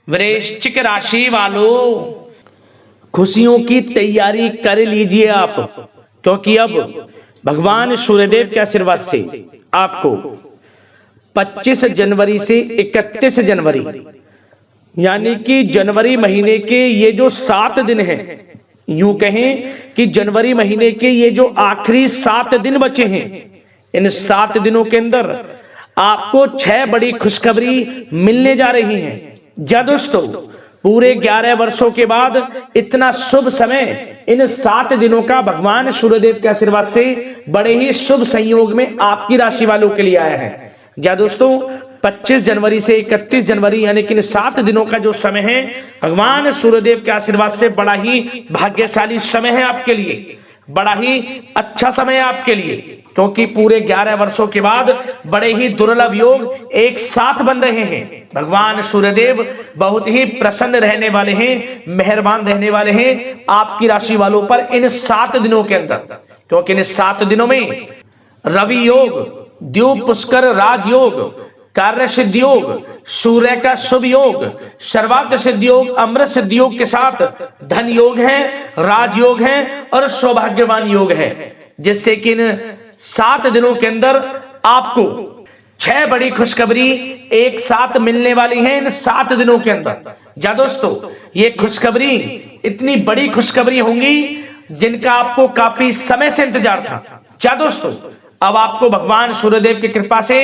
वृश्चिक राशि वालों, खुशियों की तैयारी कर लीजिए आप, क्योंकि अब भगवान सूर्यदेव के आशीर्वाद से आपको 25 जनवरी से 31 जनवरी यानी कि जनवरी महीने के ये जो 7 दिन हैं, यूं कहें कि जनवरी महीने के ये जो आखिरी 7 दिन बचे हैं, इन 7 दिनों के अंदर आपको 6 बड़ी खुशखबरी मिलने जा रही हैं। जा दोस्तों, पूरे 11 वर्षों के बाद इतना शुभ समय इन 7 दिनों का भगवान सूर्यदेव के आशीर्वाद से बड़े ही शुभ संयोग में आपकी राशि वालों के लिए आया है। जा दोस्तों, 25 जनवरी से 31 जनवरी यानी कि 7 दिनों का जो समय है, भगवान सूर्यदेव के आशीर्वाद से बड़ा ही भाग्यशाली समय है आपके लिए, बड़ा ही अच्छा समय है आपके लिए, क्योंकि पूरे 11 वर्षों के बाद बड़े ही दुर्लभ योग एक साथ बन रहे हैं। भगवान सूर्यदेव बहुत ही प्रसन्न रहने वाले हैं, मेहरबान रहने वाले हैं आपकी राशि वालों पर इन 7 दिनों के अंदर, क्योंकि इन 7 दिनों में रवि योग, द्यूप पुष्कर राजयोग, कार्य सिद्धि योग, सूर्य का शुभ योग, सर्वार्थ सिद्धि योग, अमृत सिद्धि योग के साथ धन योग है, राजयोग है और सौभाग्यवान योग है, जिससे कि इन 7 दिनों के अंदर आपको 6 बड़ी खुशखबरी एक साथ मिलने वाली है इन 7 दिनों के अंदर। जा दोस्तों, ये खुशखबरी इतनी बड़ी खुशखबरी होंगी जिनका आपको काफी समय से इंतजार था। जा दोस्तों, अब आपको भगवान सूर्यदेव की कृपा से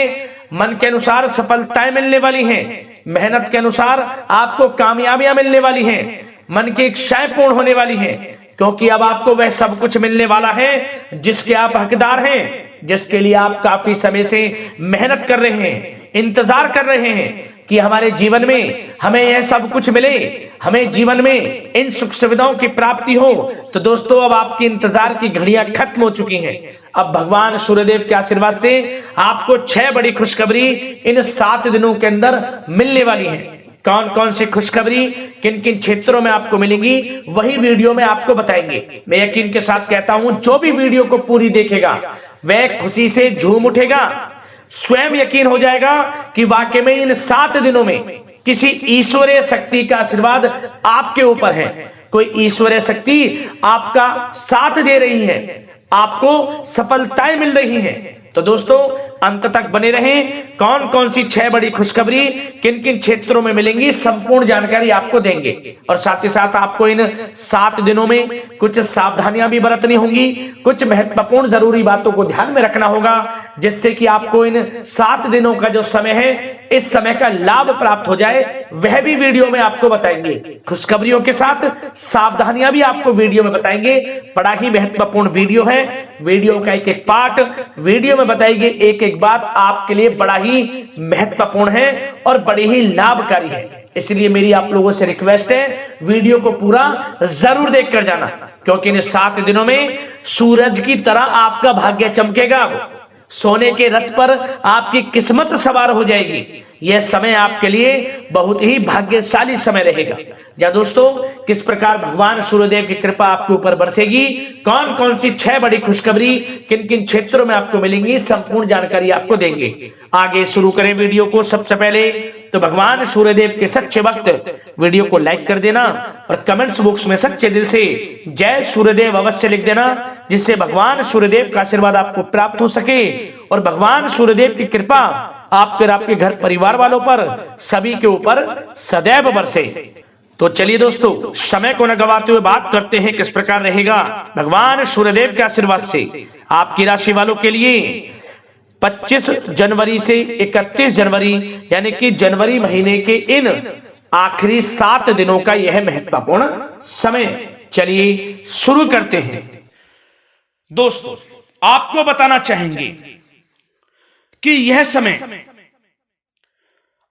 मन के अनुसार सफलताएं मिलने वाली हैं, मेहनत के अनुसार आपको कामयाबियां मिलने वाली हैं, मन की इच्छाएं पूर्ण होने वाली हैं, क्योंकि अब आपको वह सब कुछ मिलने वाला है जिसके आप हकदार हैं, जिसके लिए आप काफी समय से मेहनत कर रहे हैं, इंतजार कर रहे हैं कि हमारे जीवन में हमें यह सब कुछ मिले, हमें जीवन में इन सुख सुविधाओं की प्राप्ति हो। तो दोस्तों, अब आपकी इंतजार की घड़ियां खत्म हो चुकी हैं। अब भगवान सूर्यदेव के आशीर्वाद से आपको 6 बड़ी खुशखबरी इन 7 दिनों के अंदर मिलने वाली है। कौन कौन सी खुशखबरी किन किन क्षेत्रों में आपको मिलेंगी, वही वीडियो में आपको बताएंगे। मैं यकीन के साथ कहता हूं, जो भी वीडियो को पूरी देखेगा वह खुशी से झूम उठेगा, स्वयं यकीन हो जाएगा कि वाकई में इन 7 दिनों में किसी ईश्वरीय शक्ति का आशीर्वाद आपके ऊपर है। कोई ईश्वरीय शक्ति आपका साथ दे रही है, आपको सफलताएं मिल रही हैं। तो दोस्तों, अंत तक बने रहें। कौन कौन सी 6 बड़ी खुशखबरी किन किन क्षेत्रों में मिलेंगी, संपूर्ण जानकारी आपको देंगे। और साथ ही साथ आपको इन 7 दिनों में कुछ सावधानियां भी बरतनी होंगी, कुछ महत्वपूर्ण जरूरी बातों को ध्यान में रखना होगा, जिससे कि आपको इन 7 दिनों का जो समय है, इस समय का लाभ प्राप्त हो जाए, वह भी वीडियो में आपको बताएंगे। खुशखबरियों के साथ सावधानियां भी आपको वीडियो में बताएंगे। बड़ा ही महत्वपूर्ण वीडियो है, वीडियो का एक एक पार्ट वीडियो में बताएंगे, एक एक बात आपके लिए बड़ा ही महत्वपूर्ण है और बड़ी ही लाभकारी है। इसलिए मेरी आप लोगों से रिक्वेस्ट है, वीडियो को पूरा जरूर देखकर जाना, क्योंकि इन 7 दिनों में सूरज की तरह आपका भाग्य चमकेगा, सोने के रथ पर आपकी किस्मत सवार हो जाएगी। यह समय आपके लिए बहुत ही भाग्यशाली समय रहेगा। या दोस्तों, किस प्रकार भगवान सूर्यदेव की कृपा आपके ऊपर बरसेगी, कौन कौन सी 6 बड़ी खुशखबरी किन किन क्षेत्रों में आपको मिलेंगी, संपूर्ण जानकारी आपको देंगे। आगे शुरू करें वीडियो को। सबसे पहले तो भगवान सूर्यदेव के सच्चे भक्त वीडियो को लाइक कर देना और कमेंट्स बॉक्स में सच्चे दिल से जय सूर्यदेव अवश्य लिख देना, जिससे भगवान सूर्यदेव का आशीर्वाद आपको प्राप्त हो सके और भगवान सूर्यदेव की कृपा आप पर, आपके घर परिवार वालों पर, सभी के ऊपर सदैव बरसे। तो चलिए दोस्तों, समय को न गवाते हुए बात करते हैं किस प्रकार रहेगा भगवान सूर्यदेव के आशीर्वाद से आपकी राशि वालों के लिए 25 जनवरी से 31 जनवरी यानी कि जनवरी महीने के इन आखिरी 7 दिनों का यह महत्वपूर्ण समय। चलिए शुरू करते हैं। दोस्तों, आपको बताना चाहेंगे कि यह समय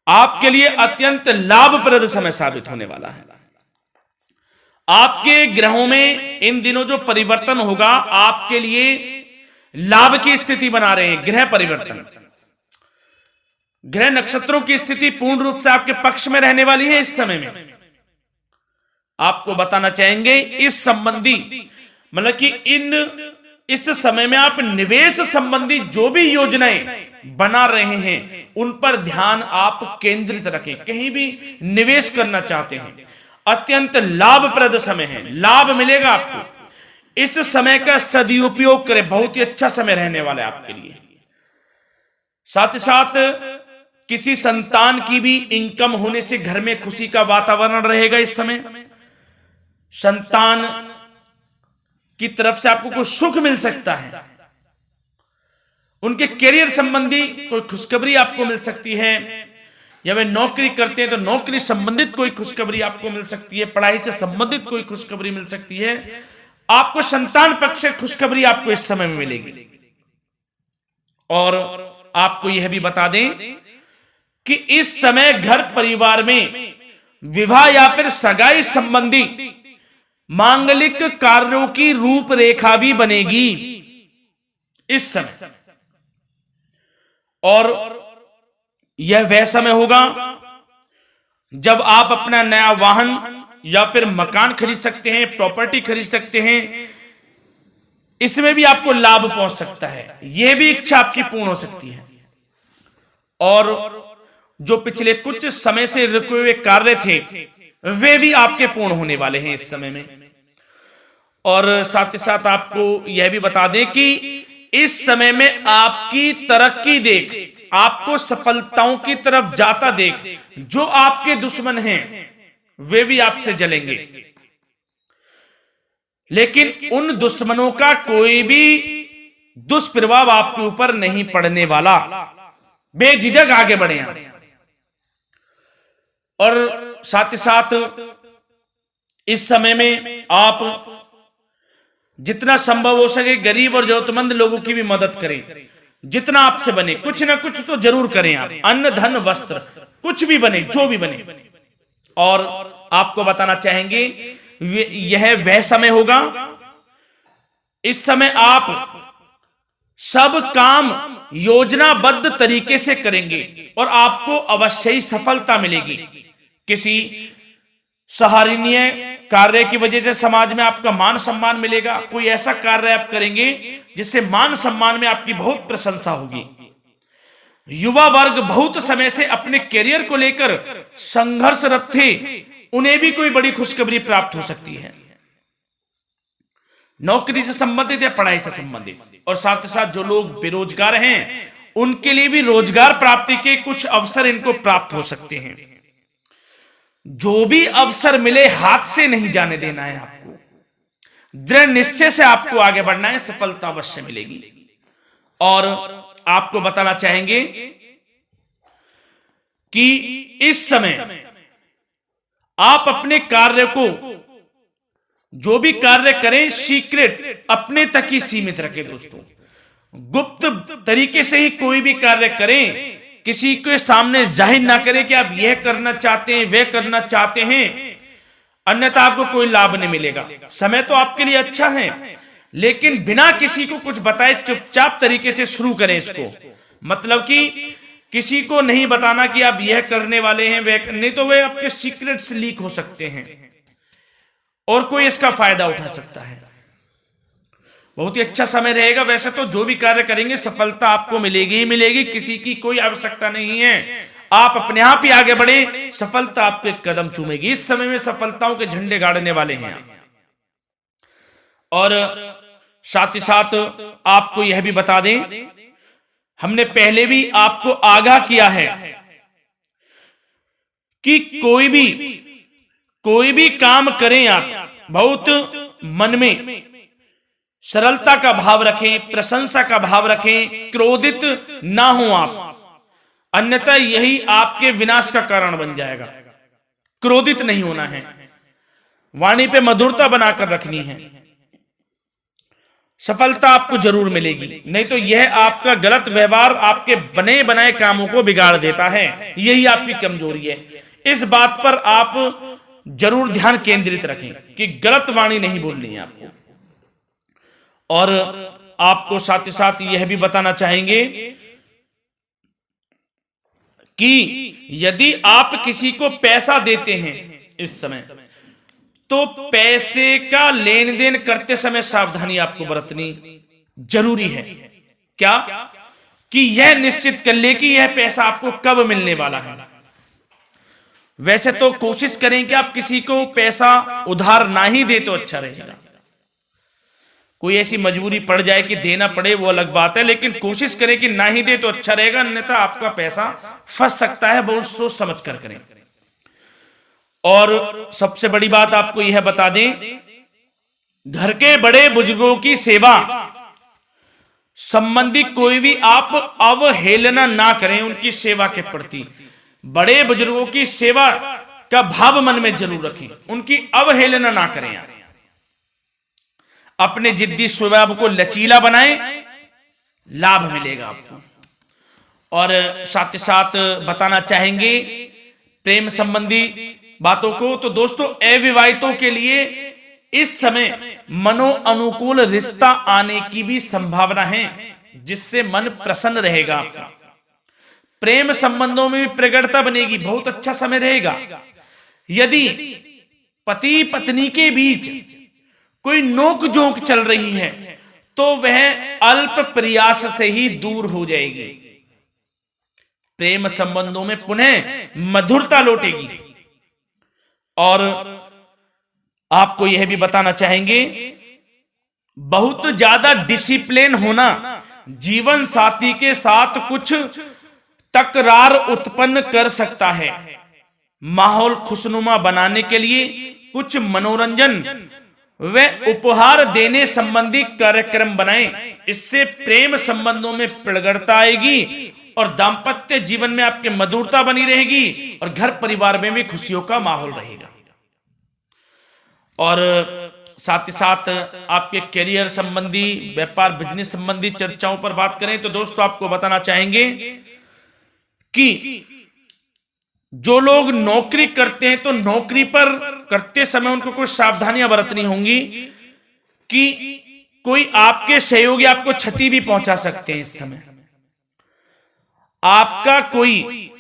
आपके लिए अत्यंत लाभप्रद समय साबित होने वाला है। आपके ग्रहों में इन दिनों जो परिवर्तन होगा, आपके लिए लाभ की स्थिति बना रहे हैं। ग्रह परिवर्तन, ग्रह नक्षत्रों की स्थिति पूर्ण रूप से आपके पक्ष में रहने वाली है। इस समय में आपको बताना चाहेंगे इस संबंधी, मतलब कि इस समय में आप निवेश संबंधी जो भी योजनाएं बना रहे हैं उन पर ध्यान आप केंद्रित रखें। कहीं भी निवेश करना चाहते हैं, अत्यंत लाभप्रद समय है, लाभ मिलेगा आपको। इस समय का सदुपयोग करें, बहुत ही अच्छा समय रहने वाला है आपके लिए। साथ ही साथ किसी संतान की भी इनकम होने से घर में खुशी का वातावरण रहेगा। इस समय संतान की तरफ से आपको कुछ सुख मिल सकता है, उनके करियर संबंधी कोई खुशखबरी आपको मिल सकती है, या वे नौकरी करते हैं तो नौकरी संबंधित कोई खुशखबरी आपको मिल सकती है, पढ़ाई से संबंधित कोई खुशखबरी मिल सकती है। आपको संतान पक्ष से खुशखबरी आपको इस समय में मिलेगी। और आपको यह भी बता दें कि इस समय घर परिवार में विवाह या फिर सगाई संबंधी मांगलिक कार्यों की रूपरेखा भी बनेगी इस समय। और यह वह समय होगा जब आप अपना नया वाहन या फिर मकान खरीद सकते हैं, प्रॉपर्टी खरीद सकते हैं। इसमें भी आपको लाभ पहुंच सकता है, यह भी इच्छा आपकी पूर्ण हो सकती है। और जो पिछले कुछ समय से रुके हुए कार्य थे वे भी आपके पूर्ण होने वाले हैं इस समय में। और साथ ही साथ आपको यह भी बता दें कि इस समय में आपकी तरक्की देख, आपको सफलताओं की तरफ जाता देख जो आपके दुश्मन हैं वे भी आपसे जलेंगे, लेकिन उन दुश्मनों का कोई भी दुष्प्रभाव आपके ऊपर नहीं पड़ने वाला। बेझिझक आगे बढ़े आप। और साथ ही साथ इस समय में आप जितना संभव हो सके गरीब और जरूरतमंद लोगों की भी मदद करें, जितना आपसे बने कुछ ना कुछ तो जरूर करें आप। अन्न धन वस्त्र कुछ भी बने, जो भी बने। और आपको बताना चाहेंगे यह वह समय होगा, इस समय आप सब काम योजनाबद्ध तरीके से करेंगे और आपको अवश्य ही सफलता मिलेगी। किसी सराहनीय कार्य की वजह से समाज में आपका मान सम्मान मिलेगा। कोई ऐसा कार्य आप करेंगे जिससे मान सम्मान में आपकी बहुत प्रशंसा होगी। युवा वर्ग बहुत समय से अपने करियर को लेकर संघर्षरत थे, उन्हें भी कोई बड़ी खुशखबरी प्राप्त हो सकती है, नौकरी से संबंधित या पढ़ाई से संबंधित। और साथ ही साथ जो लोग बेरोजगार हैं उनके लिए भी रोजगार प्राप्ति के कुछ अवसर इनको प्राप्त हो सकते हैं। जो भी अवसर मिले हाथ से नहीं जाने देना है आपको, दृढ़ निश्चय से आपको आगे बढ़ना है, सफलता अवश्य मिलेगी। और आपको बताना चाहेंगे कि इस समय आप अपने कार्य को, जो भी कार्य करें, सीक्रेट अपने तक ही सीमित रखें दोस्तों। गुप्त तरीके से ही कोई भी कार्य करें, किसी के सामने जाहिर ना करें कि आप यह करना चाहते हैं, वह करना चाहते हैं, अन्यथा आपको कोई लाभ नहीं मिलेगा। समय तो आपके लिए अच्छा है, लेकिन बिना किसी को कुछ बताए चुपचाप तरीके से शुरू करें इसको। मतलब कि किसी को नहीं बताना कि आप यह करने वाले हैं, वह नहीं, तो वे आपके सीक्रेट्स लीक हो सकते हैं और कोई इसका फायदा उठा सकता है। बहुत ही अच्छा समय रहेगा। वैसे तो जो भी कार्य करेंगे सफलता आपको मिलेगी ही मिलेगी, किसी की कोई आवश्यकता नहीं है। आप अपने आप ही आगे बढ़े, सफलता आपके कदम चूमेगी। इस समय में सफलताओं के झंडे गाड़ने वाले हैं। और साथ ही साथ आपको यह भी बता दें, हमने पहले भी आपको आगाह किया है कि कोई भी काम करें आप बहुत मन में सरलता का भाव रखें, प्रशंसा का भाव रखें, क्रोधित ना हो आप, अन्यथा यही आपके विनाश का कारण बन जाएगा। क्रोधित नहीं होना है, वाणी पे मधुरता बनाकर रखनी है, सफलता आपको जरूर मिलेगी। नहीं तो यह आपका गलत व्यवहार आपके बने बनाए कामों को बिगाड़ देता है, यही आपकी कमजोरी है। इस बात पर आप जरूर ध्यान केंद्रित रखें कि गलत वाणी नहीं बोलनी है आपको। और आपको साथ ही साथ यह भी बताना चाहेंगे कि यदि आप किसी को पैसा देते हैं इस समय, तो पैसे का लेन देन करते समय सावधानी आपको बरतनी जरूरी है क्या कि यह निश्चित कर ले कि यह पैसा आपको कब मिलने वाला है। वैसे तो कोशिश करें कि आप किसी को पैसा उधार ना ही दे तो अच्छा रहेगा। कोई ऐसी मजबूरी पड़ जाए कि देना पड़े वो अलग बात है, लेकिन कोशिश करें कि ना ही दे तो अच्छा रहेगा, अन्यथा आपका पैसा फंस सकता है। बहुत सोच समझ कर करें। और सबसे बड़ी बात आपको यह बता दें, घर के बड़े बुजुर्गों की सेवा संबंधी कोई भी आप अवहेलना ना करें उनकी सेवा के प्रति। बड़े बुजुर्गों की सेवा का भाव मन में जरूर रखें, उनकी अवहेलना ना करें आप। अपने जिद्दी स्वभाव को लचीला बनाएं, लाभ मिलेगा आपको। और साथ ही साथ बताना चाहेंगे प्रेम संबंधी बातों को, तो दोस्तों अविवाहितों के लिए इस समय मनो अनुकूल रिश्ता आने की भी संभावना है, जिससे मन प्रसन्न रहेगा आपका। प्रेम संबंधों में भी प्रगाढ़ता बनेगी, बहुत अच्छा समय रहेगा। यदि पति पत्नी के बीच कोई नोक झोंक चल रही है तो वह अल्प प्रयास से ही दूर हो जाएगी। प्रेम संबंधों में पुनः मधुरता लौटेगी। और आपको यह भी बताना चाहेंगे, बहुत ज्यादा डिसिप्लिन होना जीवन साथी के साथ कुछ तकरार उत्पन्न कर सकता है। माहौल खुशनुमा बनाने के लिए कुछ मनोरंजन व उपहार देने संबंधी कार्यक्रम बनाएं। इससे प्रेम संबंधों में प्रगाढ़ता आएगी और दाम्पत्य जीवन में आपके मधुरता बनी रहेगी और घर परिवार में भी खुशियों का माहौल रहेगा। और साथ ही साथ आपके करियर संबंधी, व्यापार बिजनेस संबंधी चर्चाओं पर बात करें तो दोस्तों आपको बताना चाहेंगे कि जो लोग नौकरी करते हैं तो नौकरी पर करते समय उनको कुछ सावधानियां बरतनी होंगी कि कोई आपके सहयोगी आपको क्षति भी पहुंचा सकते हैं। इस समय आपका कोई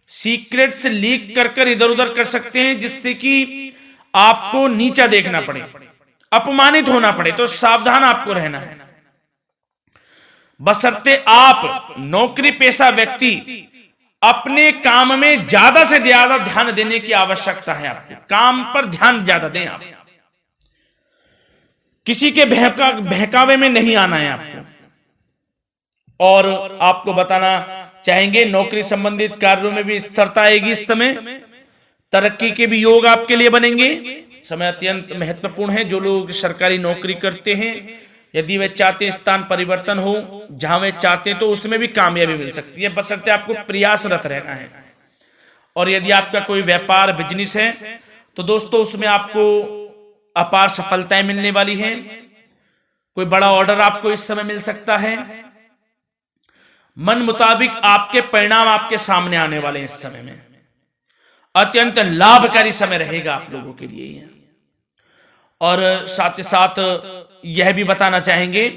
सीक्रेट्स लीक कर इधर उधर कर सकते हैं, जिससे कि आपको नीचा देखना पड़े, अपमानित होना पड़े। तो सावधान आपको रहना है। बशर्ते आप नौकरी पेशा व्यक्ति अपने काम में ज्यादा से ज्यादा ध्यान देने की आवश्यकता है। आपको काम पर ध्यान ज्यादा दें। आप किसी के बहकावे में नहीं आना है आपको। और आपको बताना चाहेंगे नौकरी संबंधित कार्यों में भी स्थिरता आएगी। इस समय तरक्की के भी योग आपके लिए बनेंगे। समय अत्यंत महत्वपूर्ण है। जो लोग सरकारी नौकरी करते हैं, यदि वे चाहते स्थान परिवर्तन हो, जहां वे चाहते तो उसमें भी कामयाबी मिल सकती है, बशर्ते आपको प्रयासरत रहना है। और यदि आपका कोई व्यापार बिजनेस है तो दोस्तों उसमें आपको अपार सफलताएं मिलने वाली हैं। कोई बड़ा ऑर्डर आपको इस समय मिल सकता है। मन मुताबिक आपके परिणाम आपके सामने आने वाले हैं। इस समय में अत्यंत लाभकारी समय रहेगा आप लोगों के लिए। और साथ ही साथ यह भी बताना चाहेंगे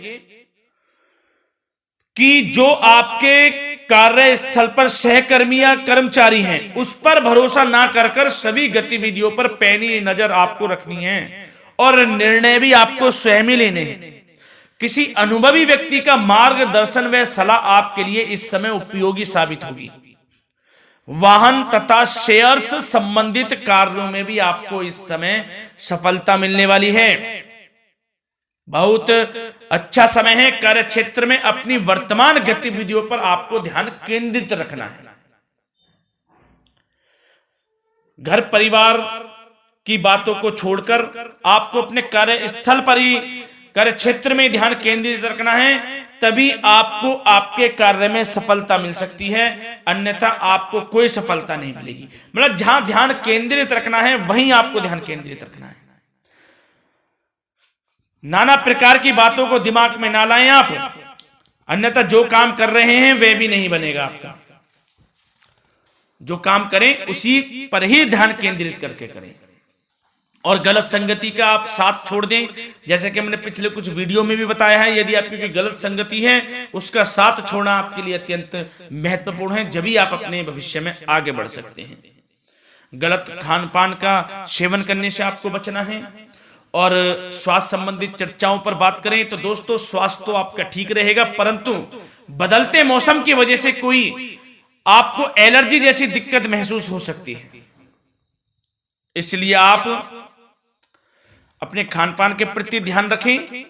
कि जो आपके कार्यस्थल पर सहकर्मी या कर्मचारी हैं उस पर भरोसा ना कर सभी गतिविधियों पर पैनी नजर आपको रखनी है और निर्णय भी आपको स्वयं ही लेने हैं। किसी अनुभवी व्यक्ति का मार्गदर्शन व सलाह आपके लिए इस समय उपयोगी साबित होगी। वाहन तथा शेयर्स संबंधित कार्यों में भी आपको इस समय सफलता मिलने वाली है। बहुत अच्छा समय है। कार्य क्षेत्र में अपनी वर्तमान गतिविधियों पर आपको ध्यान केंद्रित रखना है। घर परिवार की बातों को छोड़कर आपको अपने कार्यस्थल पर ही, कार्य क्षेत्र में ध्यान केंद्रित रखना है, तभी आपको आपके कार्य में सफलता मिल सकती है, अन्यथा आपको कोई सफलता नहीं मिलेगी। मतलब जहां ध्यान केंद्रित रखना है वहीं आपको ध्यान केंद्रित रखना है। नाना प्रकार की बातों को दिमाग में ना लाएं आप, अन्यथा जो काम कर रहे हैं वह भी नहीं बनेगा आपका। जो काम करें उसी पर ही ध्यान केंद्रित करके करें और गलत संगति का आप साथ छोड़ दें। जैसे कि हमने पिछले कुछ वीडियो में भी बताया है, यदि आपकी कोई गलत संगति है उसका साथ छोड़ना आपके लिए अत्यंत महत्वपूर्ण है, जब ही आप अपने भविष्य में आगे बढ़ सकते हैं। गलत खान पान का सेवन करने से आपको बचना है और स्वास्थ्य संबंधित चर्चाओं पर बात करें तो दोस्तों स्वास्थ्य तो आपका ठीक रहेगा, परंतु बदलते मौसम की वजह से कोई आपको एलर्जी जैसी दिक्कत महसूस हो सकती है। इसलिए आप अपने खान पान के प्रति ध्यान रखें,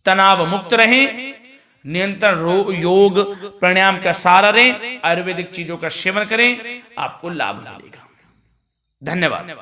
तनाव मुक्त रहें, नियंत्रण योग प्राणायाम का सहारा लें, आयुर्वेदिक चीजों का सेवन करें, आपको लाभ मिलेगा। धन्यवाद।